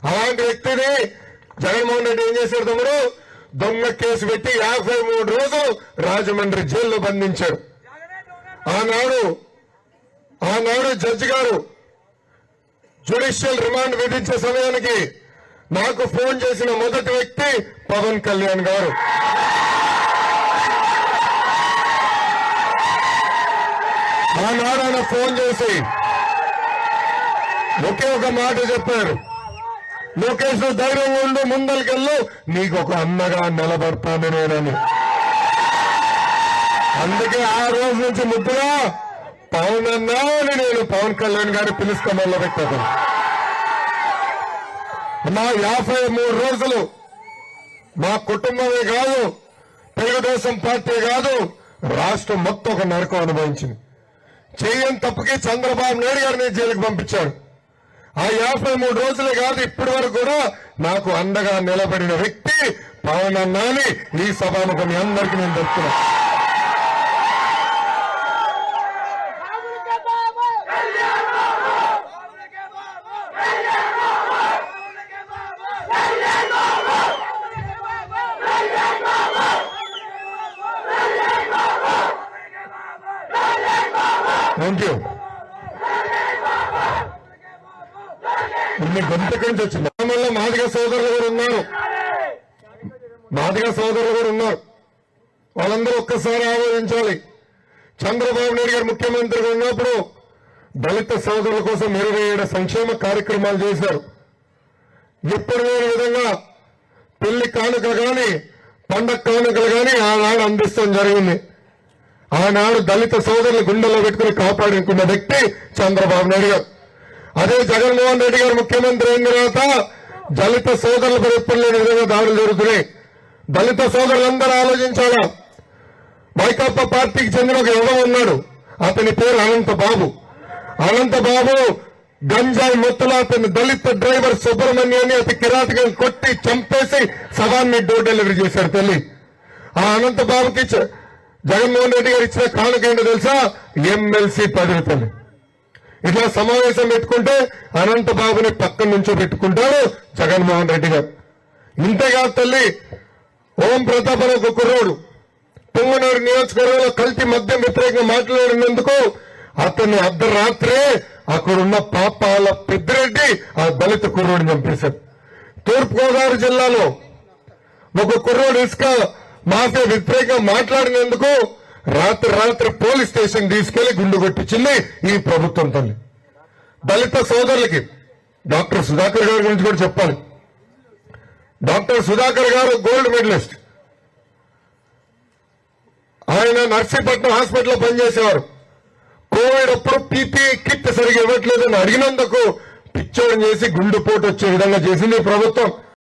అలాంటి వ్యక్తిని జగన్మోహన్ రెడ్డి ఏం చేశాడు? తమ్ముడు దొంగ కేసు పెట్టి 53 రోజులు రాజమండ్రి జైల్లో బంధించాడు. ఆనాడు జడ్జి గారు జ్యుడిషియల్ రిమాండ్ విధించే సమయానికి నాకు ఫోన్ చేసిన మొదటి వ్యక్తి పవన్ కళ్యాణ్ గారు. ఆనాడు ఆయన ఫోన్ చేసి ఒకే ఒక మాట చెప్పారు, లోకేష్ ధైర్యంగా ఉండు, ముందరికెళ్ళు, నీకు ఒక అన్నగా నిలబడతాను నేనని. అందుకే ఆ రోజు నుంచి ముద్దుగా పవన్ అన్నా అని నేను పవన్ కళ్యాణ్ గారిని పిలుస్తా మొదలుపెట్టాను. నా 53 రోజులు మా కుటుంబమే కాదు, తెలుగుదేశం పార్టీ కాదు, రాష్ట్రం మొత్తం ఒక నరకం అనుభవించింది. చేయని తప్పుకి చంద్రబాబు నాయుడు గారిని జైలుకు పంపించాడు. ఆ 53 రోజులే కాదు, ఇప్పటి వరకు కూడా నాకు అండగా నిలబడిన వ్యక్తి పవన్ అన్నా అని ఈ సభకు మీ అందరికీ నేను చెప్తున్నా. Thank you. గొంతకంచి వచ్చింది. మళ్ళీ మాదిగ సోదరులు కూడా ఉన్నారు. వాళ్ళందరూ ఒక్కసారి ఆలోచించాలి. చంద్రబాబు నాయుడు గారు ముఖ్యమంత్రిగా ఉన్నప్పుడు దళిత సోదరుల కోసం 27 సంక్షేమ కార్యక్రమాలు చేశారు. ఎప్పుడు లేని విధంగా పెళ్లి కానుక గాని పండగ కానుకలు గాని ఆనాడు అందిస్తాం జరిగింది. ఆనాడు దళిత సోదరులు గుండెల్లో పెట్టుకుని కాపాడుకున్న వ్యక్తి చంద్రబాబు నాయుడు గారు. అదే జగన్మోహన్ రెడ్డి గారు ముఖ్యమంత్రి అయిన తర్వాత దళిత సోదరులపై ఎప్పుడు లేని విధంగా దాడులు జరుగుతున్నాయి. దళిత సోదరులందరూ ఆలోచించాలా. వైకాపా పార్టీకి చెందిన ఒక యువ ఉన్నాడు, అతని పేరు అనంతబాబు. గంజాయి మొత్తంలో అతని దళిత డ్రైవర్ సుబ్రహ్మణ్యాన్ని అతి కిరాతకంగా కొట్టి చంపేసి శవాన్ని డోర్ డెలివరీ చేశారు తల్లి. ఆ అనంతబాబుకి జగన్మోహన్ రెడ్డి గారు ఇచ్చిన కానుక ఏంటో తెలుసా? ఎమ్మెల్సీ 10 రూపాయలు. ఇట్లా సమావేశం పెట్టుకుంటే అనంతబాబుని పక్కన నుంచో పెట్టుకుంటాడు జగన్మోహన్ రెడ్డి గారు. ఇంతేకాదు తల్లి, ఓం ప్రతాప్ అని ఒక కుర్రోడు పొంగనూరు నియోజకవర్గంలో కల్తీ మద్యం వ్యతిరేకంగా మాట్లాడినందుకు అతన్ని అర్ధరాత్రే అక్కడున్న పాపాల పెద్దిరెడ్డి ఆ దళిత కుర్రోడిని చంపేశారు. తూర్పుగోదావరి జిల్లాలో ఒక కుర్రోడు ఇసుక మాఫియా వ్యతిరేకంగా మాట్లాడినందుకు రాత్రి పోలీస్ స్టేషన్ తీసుకెళ్లి గుండు కొట్టించింది ఈ ప్రభుత్వం తల్లి. దళిత సోదరులకి డాక్టర్ సుధాకర్ గారి గురించి కూడా చెప్పాలి. డాక్టర్ సుధాకర్ గారు గోల్డ్ మెడలిస్ట్. ఆయన నర్సీపట్నం హాస్పిటల్లో పనిచేసేవారు. కోవిడ్ అప్పుడు పీపీఈ కిట్ సరిగా ఇవ్వట్లేదని అడిగినందుకు పిచ్చోడం చేసి గుండెపోటు వచ్చే విధంగా చేసింది ప్రభుత్వం.